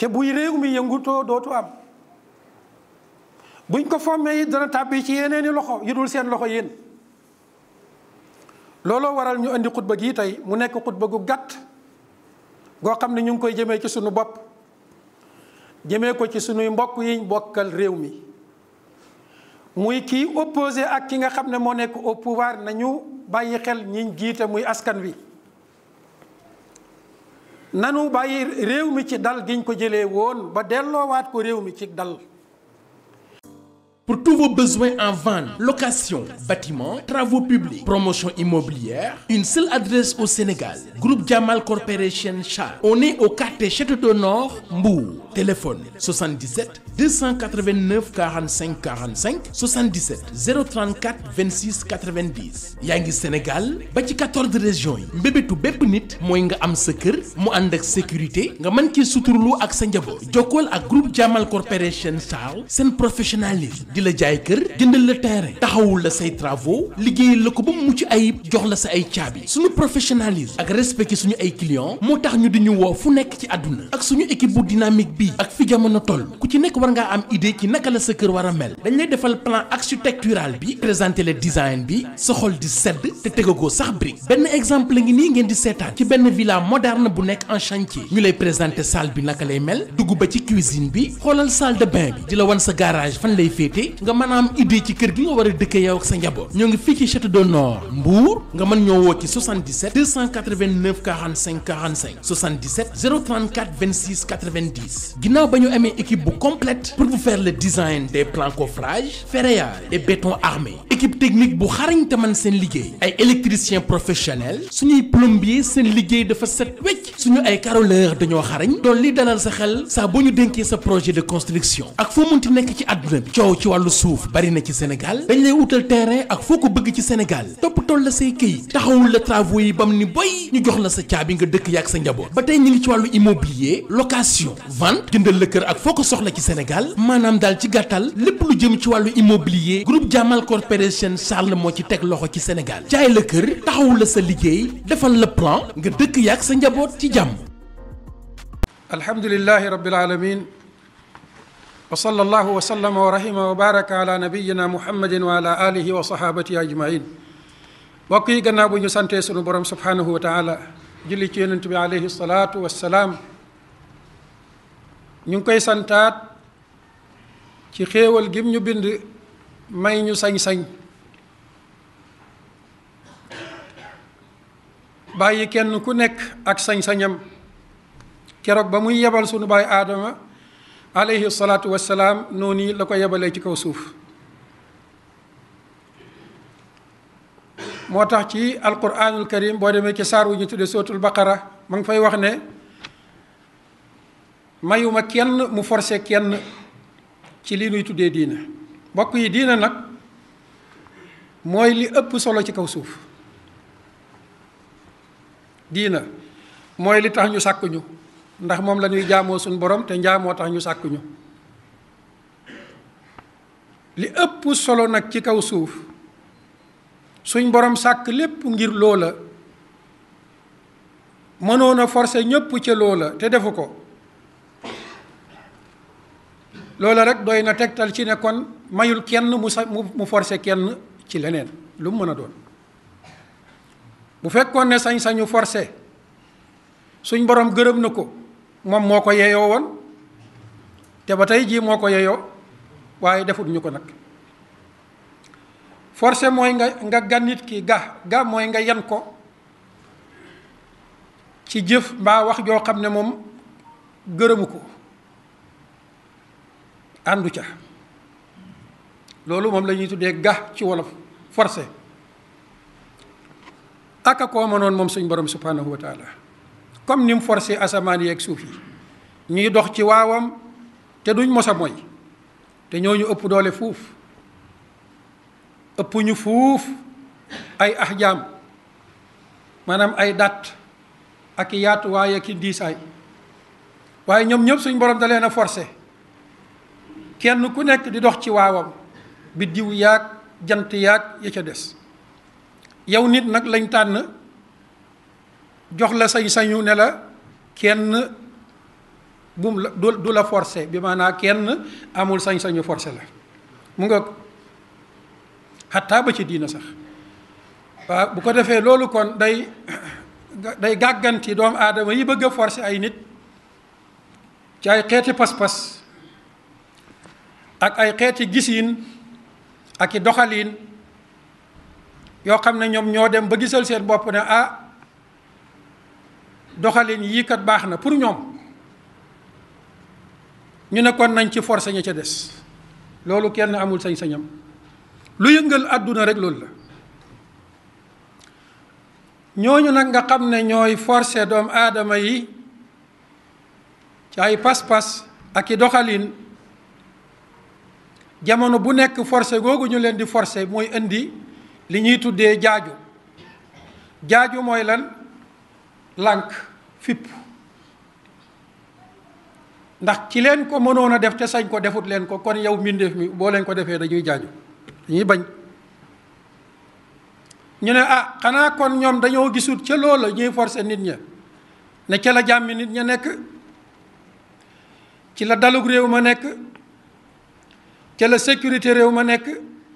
te buy réew mi yëngutoo dootu am. buñ ko fommee it dana tàbbi ci yeneeni loxo yu dul seen loxo yéen. looloo waral ñu indi xutba gii tey mu nekk xutba gu gàtt goo xam ne ñu ngi koy jëmee ci sunu bopp jëmee ko ci sunuy mbokk yiñ bokkal réew mi. muy kii opposé ak ki nga xam ne moo nekk au pouvoir nañu bàyyi xel ñiñ jiite muy askan wi. nanu bàyyi réew mi ci dal giñ ko jëlee woon ba delloowaat ko réew mi ci dal. Pour tous vos besoins en vente, location, bâtiment, travaux publics, promotion immobilière, une seule adresse au Sénégal. Groupe Jamal Corporation Char. On est au quartier Château d'Eau Nord, Mbour. Téléphone 77 289 45 45 77 034 26 90. yaa ngi Sénégal ba ci 14 régions yi. mbébétu bépp nit mooy nga am sa kër mu ànd ak sécurité nga mën ci suturlu ak sa njaboot. jokkool ak groupe Jamal Corporation Char seen professionnalisme. di la jaay kër jëndal la terrain taxawul la say travaux liggéeyal la ko ba mu mucc ayib jox la sa ay caabi. suñu professionnalisme ak respecté suñu ay clients moo tax ñu di ñu woo fu nekk ci àdduna ak suñu équipe bu dynamique bi ak fi jamono toll ku ci nekk war ngaa am idée ci naka la sa kër war a mel. dañ lay defal plan architectural bi présenter le design bi sa xol di sedd te tegagoo sax brique. benn exemple la ngi nii ngeen di seetaan ci benn villa moderne bu nekk en chantier ñu lay présenter salle bi naka lay mel dugg ba ci cuisine bi xoolal salle de bain bi di la wan sa garage fan lay féete nga mën a am idée ci kër gi nga war a dëkkee yow ak sa njaboot. ñoo ngi fii ci Château d'Eau Nord Mbour nga mën ñoo woo ci 77 289 45 45 77 034 26 90. ginnaaw ba ñu amee équipe bu complète pour vous faire le design des plans coffrage ferraillage et béton armé équipe technique bu xarañ te man seen liggéey ay électriciens professionnels suñuy plombier seen liggéey dafa set wecc suñu ay carreleurs dañoo xarañ doon li dalal sa xel saa boo ñu dénkee sa projet de construction ak foo munti nekk ci àdduna bi coow ci wàllu suuf bari na ci Sénégal dañ lay wutal terrain ak foo ko bëgg ci Sénégal topp toll la say këyit taxawul la travaux yi bam ni boy ñu jox la sa caabi nga dëkk yaak sa njaboot. ba tey ñu ngi ci wàllu immobilier location vente jëndal la kër ak foo ko soxla ci Sénégal maanaam daal ci gàttal lépp lu jëm ci wàllu immobilier groupe Jamal Corporation Charles moo ci teg loxo ci Sénégal jaay la kër taxawul la sa liggéey defal la plan nga dëkk yaak sa njaboot ci jàmm. alhamdulillahi rabbil alamin wa sallallahu wa sallama wa rahima wa baraka ala nabiyina muhammadin wa ala alihi wa sahabatihi ajmain. mbokk yi gannaaw bu ñu santee sunu borom subhanahu wa taala julli ci yonent bi alayhi salaatu wassalaam ñu ngi koy santaat ci xéewal gim ñu bind may ñu sañ-sañ bàyyi kenn ku nekk ak sañ-sañam keroog ba muy yebal sunu baay aadama alayhi salaatu wassalaam noonu la ko yebalee ci kaw suuf. moo tax ci alquranul karim boo demee ci saar wu ñu tuddee sootul baqara ma ngi fay wax ne mayuma kenn mu forcé kenn ci li nuy tuddee diina. mbokk yi diina nag mooy li ëpp solo ci kaw suuf. diina mooy li tax ñu sàkkuñu ndax moom la ñuy jaamoo suñu borom te njaamoo tax ñu sàkkuñu. li ëpp solo nag ci kaw suuf suñ borom sàkk lépp ngir loola mënoon a forcer ñëpp ca loola te defu ko. loola rek doy na tegtal ci ne kon mayul kenn mu forcer kenn ci leneen lu mu mën a doon. bu fekkoon ne sañ-sañu forcer suñ borom gërëm na ko moom moo ko yeyoo woon te ba tey jii moo ko yeyoo waaye defut ñu ko nag. forcer mooy nga gan nit ki ga mooy nga yan ko ci jëf mbaa wax joo xam ne moom gërëmu ko àndu ca. loolu moom la ñuy tuddee ga ci wolof forcer. aka koo mënoon moom suñ borom subhanahu wa taala comme ni mu forcé asamaan yeeg suuf yi ñuy dox ci waawam te duñ mos a moy te ñooñu ëpp doole fuuf ëpp ñu fuuf ay ahjaam maanaam ay dat ak i yaatuwaay ak i diisaay waaye ñoom ñëpp suñ borom da leen a forcé kenn ku nekk di dox ci waawam biddiw yaag jant yaag ya ca des. yow nit nag lañ tànn jox la sañ-sañu ne la kenn bum la du la forcé bi maanaa kenn amul sañ-sañu forcé la mu nga xattaa ba ci diina sax waaw bu ko defee loolu kon day gàgganti doomu aadama yi bëgg a forcé ay nit ci ay xeeti pas-pas ak ay xeeti gisiin ak i doxaliin yoo xam ne ñoom ñoo dem ba gisal seen bopp ne ah doxalin yii kat baax na pour ñoom ñu ne kon nañ ci forcé ña ca des loolu kenn amul sañ-sañam lu yëngal àdduna rek loolu la ñooñu nag nga xam ne ñooy forcé doomu aadama yi ci ay pas-pas ak i doxalin jamono bu nekk forcé googu ñu leen di forcé mooy indi li ñuy tuddee jaaju mooy lan lànk fipp ndax ci leen ko mënoon a def te sañ ko defut leen ko kon yow mbindeef mi boo leen ko defee dañuy jaaju dañuy bañ ñu ne ah xanaa kon ñoom dañoo gisut ca loola ñuy forcé nit ña ne ca la jàmmi nit ña nekk ci la dalug réew ma nekk ca la sécurité réew ma nekk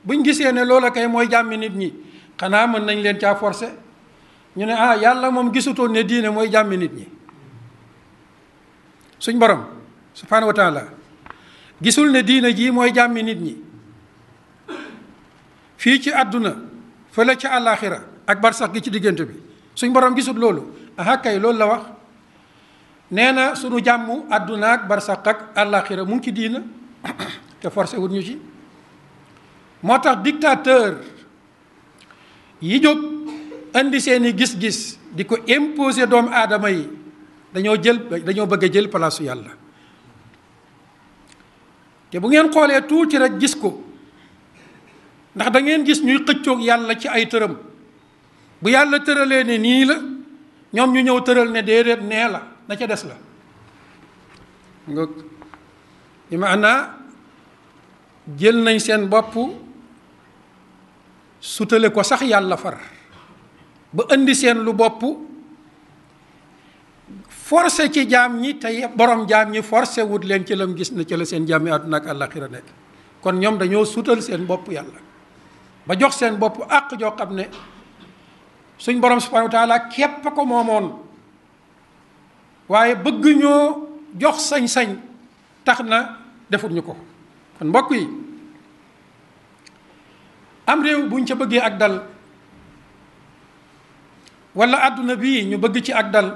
buñ gisee ne loola kay mooy jàmmi nit ñi xanaa mën nañ leen caa forcé ñu ne ah yàlla moom gisutoon ne diine mooy jàmmi nit ñi suñ borom subhanahu wa taala gisul ne diine jii mooy jàmmi nit ñi fii ci àdduna fële ci àllaaxira ak barsax gi ci diggante bi suñ borom gisul loolu aha kay loolu la wax nee na sunu jàmmu àdduna ak barsax ak àllaaxira mu ngi ci diina te forcé wut ñu ci moo tax dictateur yi jóg indi seeni gis-gis di ko imposer doomu aadama yi dañoo bëgg a jël palaasu yàlla te bu ngeen xoolee tuuti rek gis ko ndax da ngeen gis ñuy xëccoog yàlla ci ay tëram bu yàlla tëralee ne nii la ñoom ñu ñëw tëral ne déedéet nee la na ca des la nga li maanaa jël nañ seen bopp sutale ko sax yàlla far ba indi seen lu bopp forcé ci jaam ñi te borom jaam ñi forcé wut leen ci lam gis na ci la seen jaam yi àdduna ak àllaaxira nekk kon ñoom dañoo sutal seen bopp yàlla ba jox seen bopp àq joo xam ne suñ borom subhanahu wa taala képp ko moomoon waaye bëgg ñoo jox sañ-sañ tax na defut ñu ko kon mbokk yi am réew buñ ca bëggee ak dal wala àdduna bii ñu bëgg ci ak dal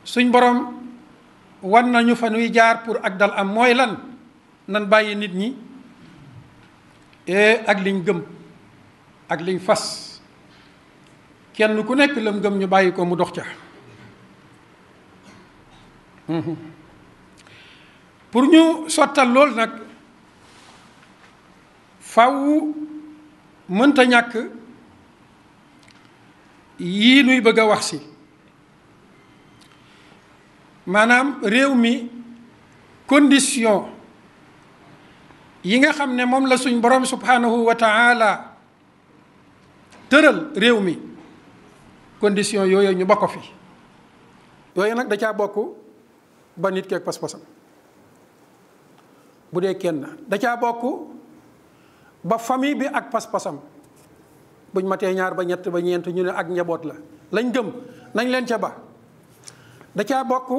suñ borom wan nañu fa nuy jaar pour ak dal am mooy lan nan bàyyi nit ñi ak liñ gëm ak liñ fas kenn ku nekk lam gëm ñu bàyyi ko mu dox ca pour ñu sottal lool nag faw mënta ñàkk yii nuy bëgg a wax si maanaam réew mi condition yi nga xam ne moom la suñ borom subhanahu wa taala tëral réew mi condition yooyu ñu bokk fi yooyu nag da caa bokk ba nit keeg pas-pasam bu dee kenn da caa bokk ba famille bi ak pas-pasam buñ matee ñaar ba ñett ba ñeent ñu ne ak njaboot la lañ gëm nañ leen ca ba da caa bokk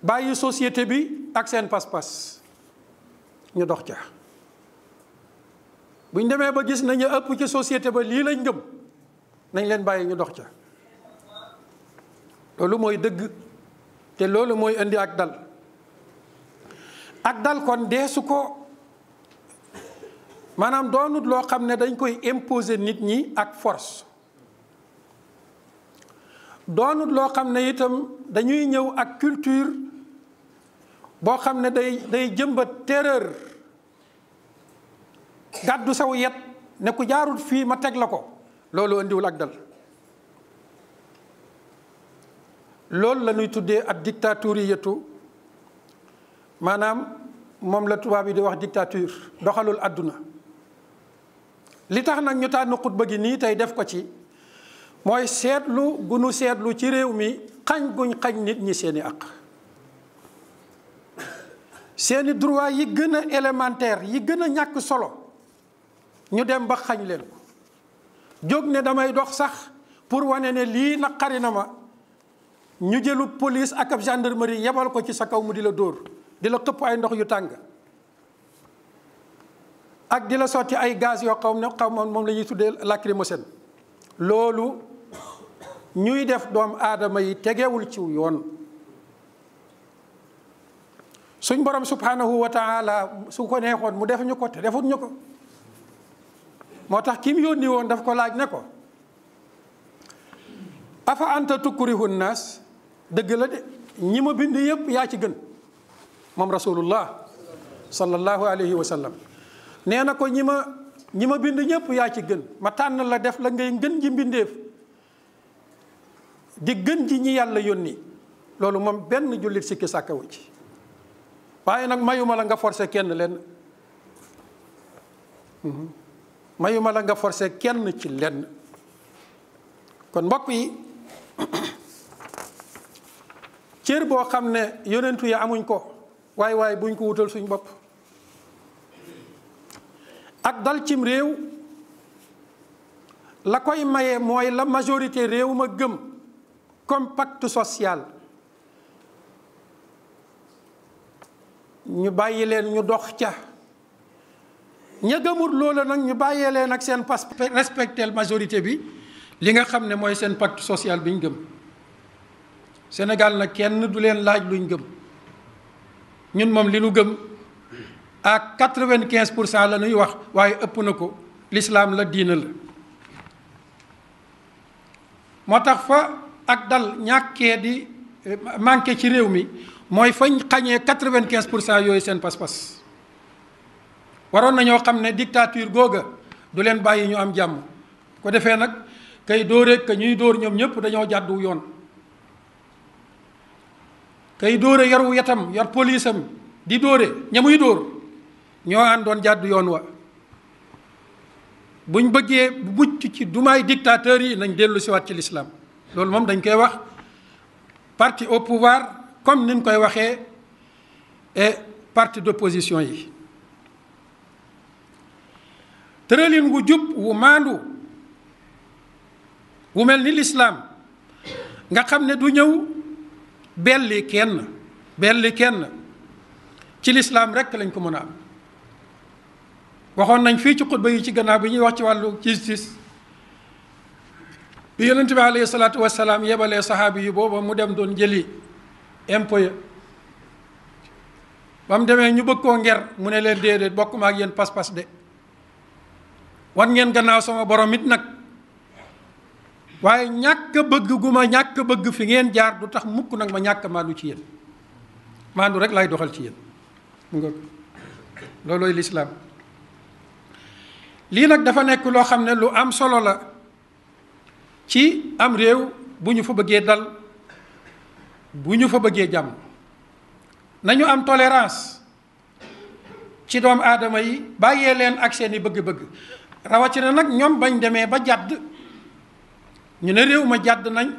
bàyyi société bi ak seen pas-pas ñu dox ca buñ demee ba gis nañu ëpp ci société ba lii lañ gëm nañ leen bàyyi ñu dox ca loolu mooy dëgg te loolu mooy indi ak dal kon deesu ko maanaam doonut loo xam ne dañ koy imposer nit ñi ak force doonut loo xam ne itam dañuy ñëw ak culture boo xam ne day jëmbat terreur gàddu saw yet ne ku jaarul fii ma teg la ko loolu indiwul ak dal loolu la ñuy tuddee ak dictaturiyatu maanaam moom la tubaab yi di wax dictature doxalul àdduna li tax nag ñu tànn xutba gi nii tey def ko ci mooy seetlu gu nu seetlu ci réew mi xañ guñ xañ nit ñi seeni àq, seeni droit yi gën a élémentaire yi gën a ñàkk solo ñu dem ba xañ leen ko. jóg ne damay dox sax pour wane ne lii naqari na ma, ñu jëlu police ak ab gendarmerie yebal ko ci sa kaw mu di la dóor, di la xëpp ay ndox yu tàng ak di la sotti ay gaz yoo xaw moom la ñuy tuddee lacrymogène. loolu ñuy def doomu aadama yi tegewul ci yoon. suñ borom subhanahu wa taala su ko neexoon mu def ñu ko te defut ñu ko. moo tax ki mu yónni woon daf ko laaj ne ko afa anta tukrihu nnaas, dëgg la de ñi ma bind yëpp yaa ci gën moom rasulullah sallallahu alayhi wa sallam. nee na ko ñi ma bind ñëpp yaa ci gën, ma tànn la def la ngay gën ji mbindeef di gën ji ñi yàlla yónni. loolu moom benn jullit sikki sàkkawu ci. waaye nag mayuma la nga forcé kenn lenn, mayuma la nga forcé kenn ci lenn. kon mbokk yi, cër boo xam ne yonentu yi amuñ ko, waaye buñ ko wutal suñ bopp. ak dal cim réew la koy maye mooy la majorité réew ma gëm comme pacte social. ñu bàyyi leen ñu dox ca, ña gëmul loola nag ñu bàyyee leen ak seen pas respectel majorité bi li nga xam ne mooy seen pacte social bi ñu gëm. Sénégal nag kenn du leen laaj luñ gëm. ñun moom li nu gëm à 95% la ñuy wax, waaye ëpp na ko. l'islam la, diina la. moo tax fa ak dal ñàkkee di manqué ci réew mi mooy fañ xañee 95% yooyu seen pas-pas. waroon nañoo xam ne dictature googa du leen bàyyi ñu am jàmm. ko defee nag kay dóore ka ñuy dóor ñoom ñëpp dañoo jàddu yoon. kay dóore yaru yatam yar poliisam di dóore ña muy dóor ñoo àndoon jàddu yoon wa. buñ bëggee mucc ci dumaay dictateurs yi nañ dellu siwaat ci l'islam. loolu moom dañ koy wax parti au pouvoir comme niñ koy waxee et parti d'opposition yi. tëralin wu jub wu maandu wu mel ni l'islam nga xam ne du ñëw belli kenn ci l'islam rekk lañ ko mën a am. waxoon nañ fii ci xutba yi ci gannaaw bi ñuy wax ci wàllu justice bi yonent bi alayhi salaatu wassalaam yebalee saxaabi yi booba mu dem doon jëli impôt ya. ba mu demee ñu bëgg koo nger mu ne leen déedéet bokkuma ak yéen pas-pas de, wan ngeen gannaaw sama borom it nag, waaye ñàkk bëgg gu ma ñàkk bëgg fi ngeen jaar du tax mukk nag ma ñàkk maandu ci yéen. maandu rek lay doxal ci yéen. loolooy lislaam. lii nag dafa nekk loo xam ne lu am solo la ci am réew bu ñu fa bëggee dal, bu ñu fa bëggee jàmm. nañu am tolérance ci doomu aadama yi, bàyyee leen ak seeni bëgg-bëgg. rawatina nag ñoom bañ demee ba jàdd, ñu ne réew ma jàdd nañ,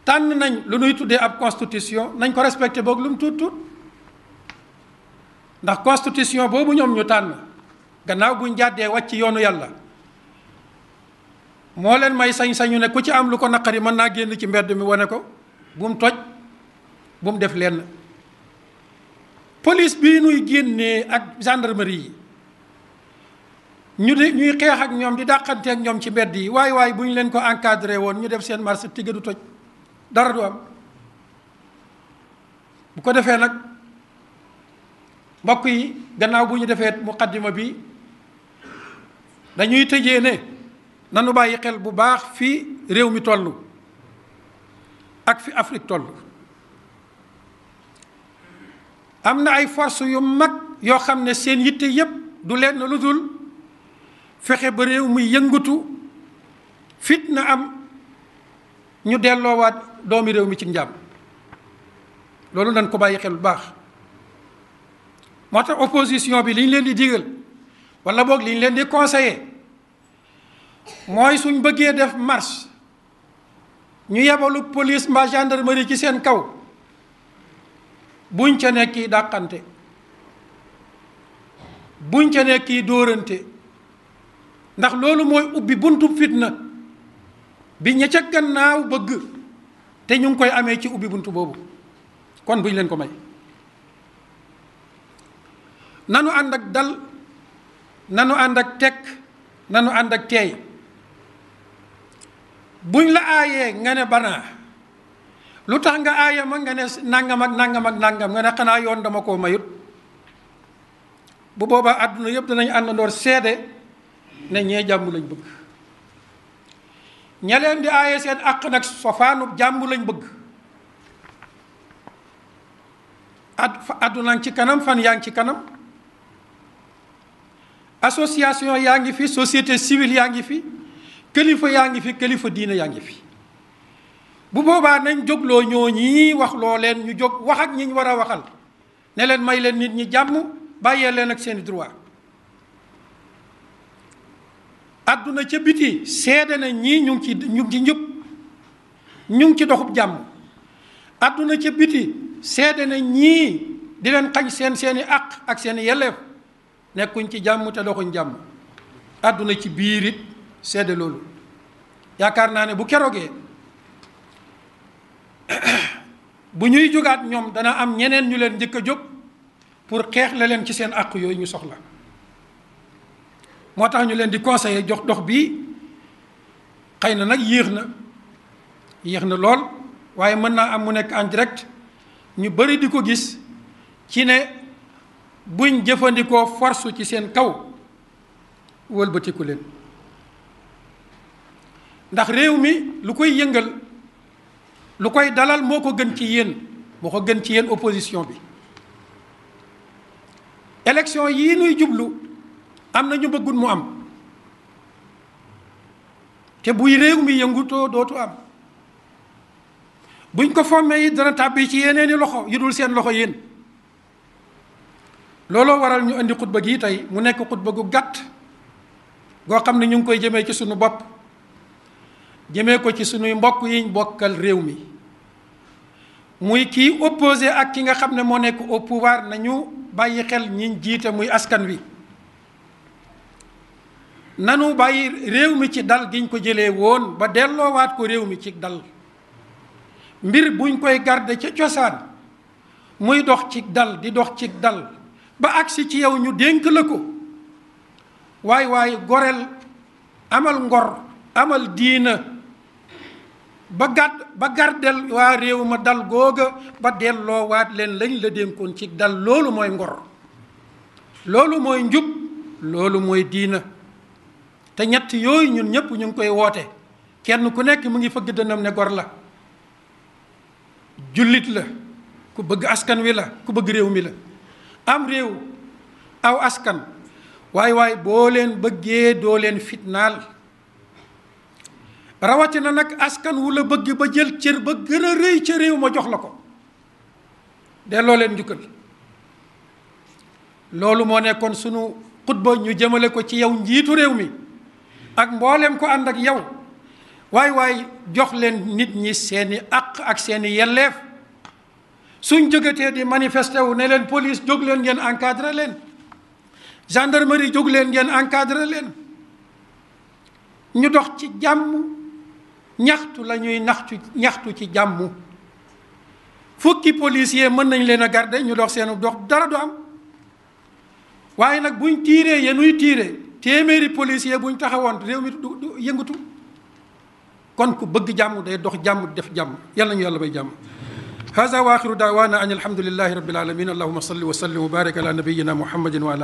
tànn nañ lu nuy tuddee ab constitution, nañ ko respecté boog lu mu tuut tuut. ndax constitution boobu ñoom ñu tànn gannaaw buñ jàddee wàcc yoonu yàlla moo leen may sañ-sañu ne ku ci am lu ko naqari mën naa génn ci mbedd mi wane ko, bu mu toj, bu mu def lenn. police bii nuy génnee ak gendarmerie yi ñuy xeex ak ñoom di dàqante ak ñoom ci mbedd yi, waaye bu ñu leen ko encadré woon ñu def seen marché tigga du toj, dara du am. bu ko defee nag mbokk yi, gannaaw bu ñu defee muqaddima bi dañuy tëjee ne nanu bàyyi xel bu baax fii réew mi toll ak fi Afrique toll. am na ay force yu mag yoo xam ne seen yitte yépp du leen lu dul fexe ba réew muy yëngatu, fitna am, ñu delloowaat doomi réew mi ci njàmm. loolu nañ ko bàyyi xel bu baax. moo tax opposition bi li ñu leen di digal wala boog li ñu leen di conseiller mooy suñ bëggee def marche ñu yebalu police mbaa gendarmerie ci seen kaw buñ ca nekk dàqante, buñ ca nekk dóorante, ndax loolu mooy ubbi buntu fitna bi ña ca gannaaw bëgg, te ñu ngi koy amee ci ubbi buntu boobu. kon buñ leen ko may. nanu ànd ak dal, nanu ànd ak tekk, nanu ànd ak teey. buñ la aayee nga ne banaa, lu tax nga aaye ma nga ne nangam ak nangam ak nangam, nga ne xanaa yoon dama koo mayut. bu boobaa àdduna yëpp danañ àndandoor seede ne ñee jàmm lañ bëgg. ña leen di aaye seen àq nag sofaanu jàmm lañ bëgg. àdduna ngi ci kanam, fan yaa ngi ci kanam, association yaa ngi fi, société civile yaa ngi fi, kilifa yaa ngi fi, kilifa diine yaa ngi fi. bu boobaa nañ jógloo ñoo ñii wax loo leen ñu jóg wax ak ñi ñu war a waxal ne leen may leen nit ñi jàmm, bàyyee leen ak seeni droit. àdduna ca biti seede na ñii ñu ngi ci njub, ñu ngi ci doxub jàmm. àdduna ca biti seede na ñii di leen xañ seeni àq ak seeni yelleef nekkuñ ci jàmm te doxuñ jàmm. àdduna ci biir it seede loolu. yaakaar naa ne bu keroogee bu ñuy jógaat ñoom dana am ñeneen ñu leen njëkk a jóg pour xeex la leen ci seen àq yooyu ñu soxla. moo tax ñu leen di conseiller jox dox bii xëy na nag yéex na lool, waaye mën naa am mu nekk en direct ñu bari di ko gis ci ne buñ jëfandikoo force ci seen kaw wëlbatiku leen. ndax réew mi lu koy yëngal, lu koy dalal moo ko gën ci yéen, opposition bi. élection yii nuy jublu am na ñu bëggut mu am, te buy réew mi yëngutoo dootu am. buñ ko fommee yi dana tàbbi ci yeneeni loxo yu dul seen loxo yéen. looloo waral ñu indi xutba gi tey mu nekk xutba gu gàtt goo xam ne ñu ngi koy jëmee ci sunu bopp, jëmee ko ci sunuy mbokk yiñ bokkal réew mi, muy kii opposé ak ki nga xam ne moo nekk au pouvoir. nañu bàyyi xel ñiñ jiite muy askan wi. nanu bàyyi réew mi ci dal giñ ko jëlee woon ba delloowaat ko réew mi ci dal. mbir buñ koy garder ca cosaan muy dox ci dal di dox ci dal ba agsi ci yow ñu dénk la ko, waaye goreel, amal ngor, amal diina ba gardel waa réew ma dal googa ba delloowaat leen lañ la dénkoon ci dal. loolu mooy ngor, loolu mooy njub, loolu mooy diina. te ñett yooyu ñun ñëpp ñu ngi koy woote. kenn ku nekk mu ngi fëgg dënam ne gor la, jullit la, ku bëgg askan wi la, ku bëgg réew mi la. am réew, aw askan, waaye boo leen bëggee doo leen fitnaal. rawatina nag askan wu la bëgg ba jël cër ba gën a rëy ca réew ma jox la ko, delloo leen njukkal. loolu moo nekkoon sunu xutba ñu jëmale ko ci yow njiitu réew mi ak mboolem ko ànd ak yow. waay jox leen nit ñi seeni àq ak seeni yelleef. suñ jógatee di manifester wu ne leen police jóg leen ngeen encadré leen, gendarmerie jóg leen ngeen encadré leen, ñu dox ci jàmm. ñaxtu la ñuy ñaxtu ci jàmm. fukki policier mën nañ leen a garder ñu dox seenu dox dara du am. waaye nag buñ tiiree yenuy tiire téeméeri policier buñ taxawoon réew mi du yëngatu. kon ku bëgg jàmm day dox jàmm def jàmm. yàlla ñu yàlla bay jàmm. hada wa axiru daawaana an alhamdulillahi rabbil alamin. allahumma salli wa sallim wa barik ala nabiyyina muhammadin wa ala